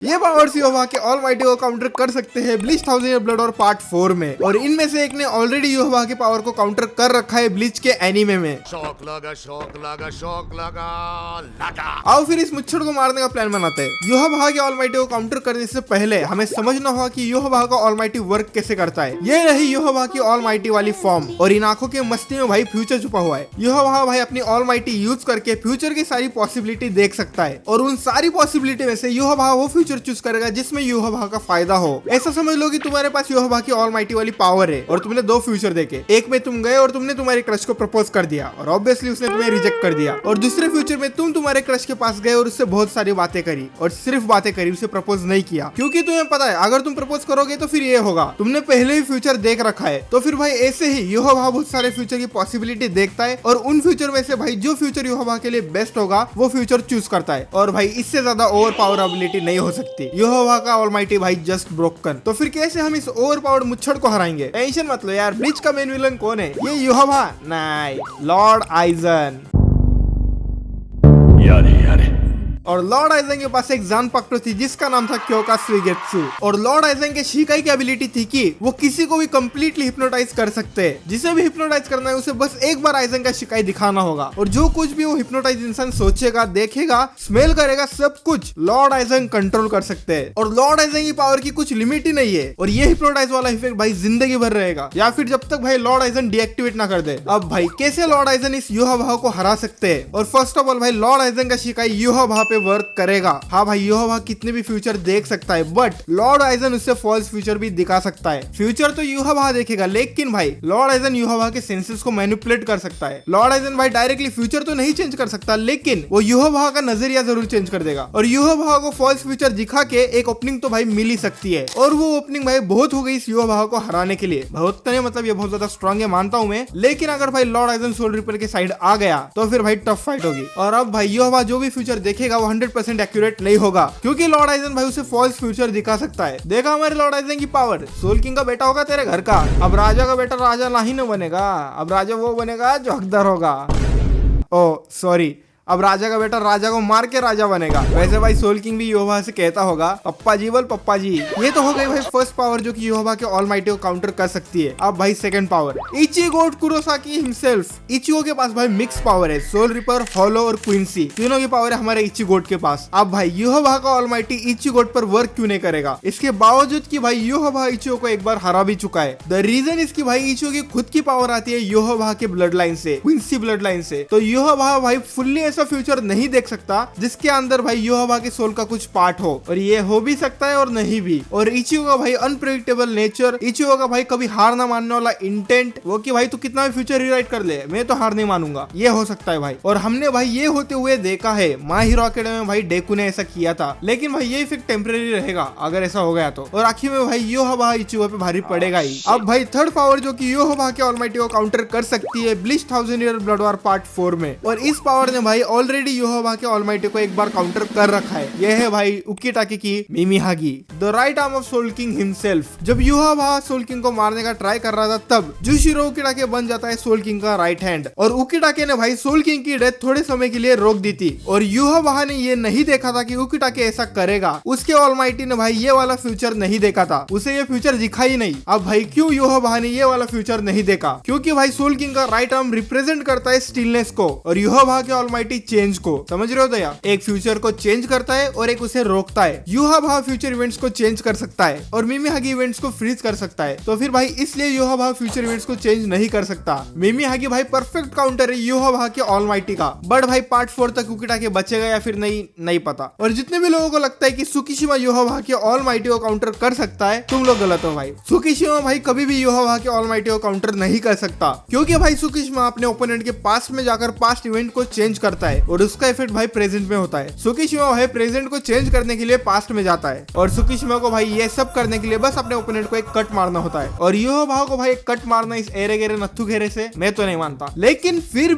ये पावर्स युवा के ऑलमाइटी को काउंटर कर सकते हैं ब्लीच 1000 ईयर ब्लड और पार्ट 4 में, और इनमें से एक ने ऑलरेडी युवा के पावर को काउंटर कर रखा है ब्लीच के एनीमे में। शौक लगा शौक लगा शौक लगा लगा। आओ फिर इस मुच्छड़ को मारने का प्लान बनाते हैं। युवा के ऑलमाइटी को काउंटर करने से पहले हमें समझना होगा कि युवा का ऑलमाइटी वर्क कैसे करता है। ये रही युवा की ऑलमाइटी वाली फॉर्म, और इन आंखों के मस्ती में भाई फ्यूचर छुपा हुआ है। युवा भाई अपनी ऑलमाइटी यूज करके फ्यूचर की सारी पॉसिबिलिटी देख सकता है, और उन सारी पॉसिबिलिटी में से युवा वो फ्यूचर चूज करेगा जिसमें युवा का फायदा हो। ऐसा समझ लो कि तुम्हारे पास युवा की ऑलमाइटी वाली पावर है और तुमने दो फ्यूचर देखे। एक में तुम गए और तुमने तुम्हारे क्रश को प्रपोज कर दिया और ऑब्वियसली उसने तुम्हें रिजेक्ट कर दिया, और दूसरे फ्यूचर में तुम तुम्हारे क्रश के पास गए और उससे बहुत सारी बातें करी, और सिर्फ बातें करी, उसे प्रपोज नहीं किया, क्योंकि तुम्हें पता है अगर तुम प्रपोज करोगे तो फिर ये होगा। तुमने पहले ही फ्यूचर देख रखा है, तो फिर भाई ऐसे ही युवा बहुत सारे फ्यूचर की पॉसिबिलिटी देखता है, और उन फ्यूचर में से भाई जो फ्यूचर युवा के लिए बेस्ट होगा वो फ्यूचर चूज करता है। और भाई इससे ज्यादा ओवर पावर एबिलिटी नहीं हो सकती। युवा का ऑलमाइटी भाई जस्ट ब्रोकन। तो फिर कैसे हम इस ओवर पावर्ड मुच्छड़ को हराएंगे? टेंशन मत लो यार, ब्लीच का मेन विलन कौन है? ये युवा नहीं, लॉर्ड आइजन। और लॉर्ड आइजन के पास एक जानपक्टो थी जिसका नाम था क्योका सुइगेत्सु, और लॉर्ड आइजन के शिकाई की एबिलिटी थी कि वो किसी को भी कंप्लीटली हिप्नोटाइज कर सकते हैं। जिसे भी हिप्नोटाइज करना है उसे बस एक बार आइजन का शिकाई दिखाना होगा, और जो कुछ भी वो हिप्नोटाइज इंसान सोचेगा, देखेगा, स्मेल करेगा, सब कुछ लॉर्ड आइजन कंट्रोल कर सकते हैं। और लॉर्ड आइजन की पावर की कुछ लिमिट ही नहीं है, और ये हिप्नोटाइज वाला इफेक्ट भाई जिंदगी भर रहेगा, या फिर जब तक भाई लॉर्ड आइजन डीएक्टिवेट ना कर दे। अब भाई कैसे लॉर्ड आइजन इस युवा को हरा सकते हैं? और फर्स्ट ऑफ ऑल भाई लॉर्ड आइजन का शिकाई युवा पे वर्क करेगा। हाँ भाई युवा कितने भी फ्यूचर देख सकता है, बट लॉर्ड आइजन उससे फॉल्स फ्यूचर भी दिखा सकता है। फ्यूचर तो युवा देखेगा, लेकिन भाई लॉर्ड आइजन युवा के सेंसेस को मैनिपुलेट कर सकता है। लॉर्ड आइजन भाई डायरेक्टली फ्यूचर तो नहीं चेंज कर सकता, लेकिन वो युवा का नजरिया जरूर चेंज कर देगा, और युवा को फॉल्स फ्यूचर दिखा के एक ओपनिंग तो भाई मिल ही सकती है। और वो ओपनिंग भाई बहुत हो गई इस युवा को हराने के लिए। बहुत नहीं, मतलब ये बहुत ज्यादा स्ट्रॉन्ग है मानता हूं मैं, लेकिन अगर भाई लॉर्ड आइजन सोल रिपर के साइड आ गया तो फिर भाई टफ फाइट होगी। और अब भाई युवा जो भी फ्यूचर देखेगा वो 100% एक्यूरेट नहीं होगा, क्योंकि लॉर्ड आइजन भाई उसे फॉल्स फ्यूचर दिखा सकता है। देखा हमारे लॉर्ड आइजन की पावर, सोल किंग का बेटा होगा तेरे घर का, अब राजा का बेटा राजा नहीं न बनेगा, अब राजा वो बनेगा जो हकदार होगा। ओ सॉरी, अब राजा का बेटा राजा को मार के राजा बनेगा। वैसे भाई सोल किंग भी युवा से कहता होगा पप्पा जी बोल पप्पा जी। ये तो हो गई भाई फर्स्ट पावर जो कि युवा के ऑलमाइटी को काउंटर कर सकती है। अब भाई second power, Ichigo Kurosaki himself. Ichigo के पास भाई मिक्स पावर है, सोल रिपर, हॉलो और क्विंसी, तीनों की पावर है हमारे इचिगो के पास। अब भाई युवा का ऑलमाइटी इचिगो पर वर्क क्यों नहीं करेगा? इसके बावजूद कि भाई युवा इचिगो को एक बार हरा भी चुका है। द रीजन इसकी भाई इचिगो की खुद की पावर आती है युवा के ब्लड लाइन से, क्विंसी ब्लड लाइन से। तो युवा भाई फुल्ली फ्यूचर नहीं देख सकता जिसके अंदर भाई युवा के सोल का कुछ पार्ट हो, और ये हो भी सकता है और नहीं भी। और इचिगो का भाई अनप्रेडिक्टेबल नेचर, इचिगो का भाई कभी हार ना मानने वाला इंटेंट, वो कि भाई तू कितना भी फ्यूचर रिराइट कर ले, मैं तो हार नहीं मानूंगा, ये हो सकता है भाई। और हमने भाई ये होते हुए देखा है, माय हीरो एकेडमी में भाई डेकू ने ऐसा किया था, लेकिन भाई ये इफेक्ट टेम्परेरी रहेगा अगर ऐसा हो गया तो, और आखिर में भाई युवा इचिगो पे भारी पड़ेगा ही। अब भाई थर्ड पावर जो कि युवा के ऑलमाइटी को काउंटर कर सकती है bleach 1000 year blood war part 4 में, और इस पावर ने भाई ऑलरेडी युवा के ऑलमाइटी को एक बार काउंटर कर रखा है। यह है भाई उकीटाके की मिमीहागी, the right arm of soul king himself. जब युवा सोल किंग को मारने का ट्राई कर रहा था तब जुशिरो उकीटाके बन जाता है सोल किंग का राइट हैंड, और उकीटाके ने भाई सोल किंग की डेथ थोड़े समय के लिए रोक दी थी, और युवा ने ये नहीं देखा था कि उकीटाके ऐसा करेगा। उसके ऑलमाइटी ने भाई ये वाला फ्यूचर नहीं देखा था, उसे ये फ्यूचर दिखा ही नहीं। अब भाई क्यों युवा ने ये वाला फ्यूचर नहीं देखा? क्योंकि भाई सोल किंग का राइट आर्म रिप्रेजेंट करता है स्टिलनेस को, और युवा के ऑलमाइटी चेंज को। समझ रहे हो दया? एक फ्यूचर को चेंज करता है और एक उसे रोकता है। युवा फ्यूचर इवेंट्स को चेंज कर सकता है और मिमीहागी इवेंट्स को फ्रीज कर सकता है, तो फिर भाई इसलिए युवा फ्यूचर इवेंट्स को चेंज नहीं कर सकता। मिमीहागी भाई परफेक्ट काउंटर है युवा के ऑलमाइटी का, बट भाई पार्ट 4 तक उकीटाके बचेगा या फिर नहीं पता। और जितने भी लोगों को लगता है कि सुकिशिमा युवा के ऑलमाइटी को काउंटर कर सकता है, तुम लोग गलत हो भाई। सुकिशिमा भाई कभी भी युवा के ऑलमाइटी को काउंटर नहीं कर सकता, क्योंकि भाई सुकिशिमा अपने ओपोनेंट के पास में जाकर पास्ट इवेंट को चेंज करता है, और उसका इफेक्ट भाई प्रेजेंट में होता है। सुकिशिमा भाई प्रेजेंट को चेंज करने के लिए पास्ट में जाता है, और सुकिशिमा को भाई ये सब करने के लिए बस अपने ओपोनेंट को एक कट मारना होता है। और युवा को भाई एक कट मारना इस एरे गेरे नत्थु घेरे से मैं तो नहीं मानता, लेकिन फिर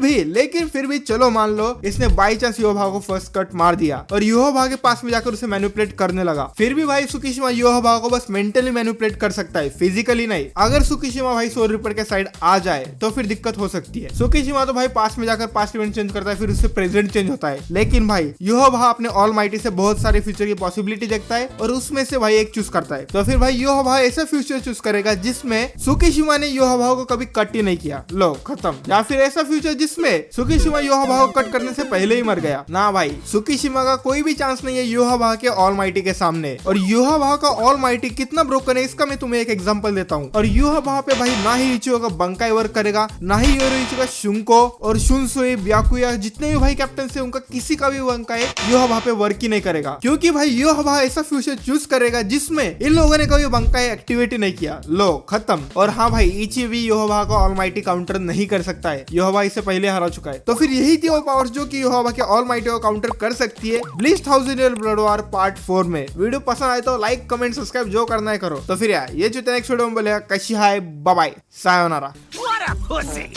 भी चलो मान लो इसने बाई चांस युवा को फर्स्ट कट मार दिया और युवा के पास में जाकर उसे मैनिपुलेट करने लगा, फिर भी भाई सुकिशिमा युवा को बस मेंटली मैनिपुलेट कर सकता है, फिजिकली नहीं। अगर सुकिशिमा भाई सोल रिपर के साइड आ जाए तो फिर दिक्कत हो सकती है। सुकिशिमा तो भाई पास्ट में जाकर पास्ट इवेंट चेंज करता है, फिर उससे प्रेजेंट चेंज होता है। लेकिन भाई योहाबा अपने ऑलमाइटी से बहुत सारे फ्यूचर की पॉसिबिलिटी देखता है और उसमें से भाई एक चूज करता है। तो फिर भाई योहाबा ऐसा फ्यूचर चूज करेगा जिसमें सुकीशिमा ने योहाबा को कभी कट ही नहीं किया, लो खत्म। या फिर ऐसा फ्यूचर जिसमें सुकीशिमा योहाबा को कट करने से पहले ही मर गया। ना भाई, सुकीशिमा का कोई भी चांस नहीं है योहाबा के ऑलमाइटी के सामने। और योहाबा का ऑलमाइटी कितना ब्रोकन है इसका मैं तुम्हें एक एग्जांपल देता हूँ। और योहाबा पे भाई ना ही इचियो का बंकाई वर्क करेगा, ना ही योरोइची का शुंको और शुनसुई ब्याकुया जितने भी भाई कैप्टन से उनका किसी का भी बंकाई योहाबा पे वर्क ही नहीं करेगा। क्योंकि भाई योहाबा ऐसा फ्यूचर चूज करेगा जिसमें इन लोगों ने कभी बंकाई एक्टिवेट नहीं किया, लो खत्म। और हाँ भाई, इची भी योहाबा का ऑलमाइटी काउंटर नहीं कर सकता है, योहाबा इसे पहले हरा चुका है। तो फिर यही थी वो पावर्स जो कि योहाबा के ऑलमाइटी को काउंटर कर सकती है bleach 1000 year blood war part 4 में। वीडियो पसंद आए तो लाइक कमेंट सब्सक्राइब जो करना है करो। तो फिर यार ये जो नेक्स्ट वीडियो में बोलेगा कशी हाय, बाय बाय, सायोनारा। What a pussy!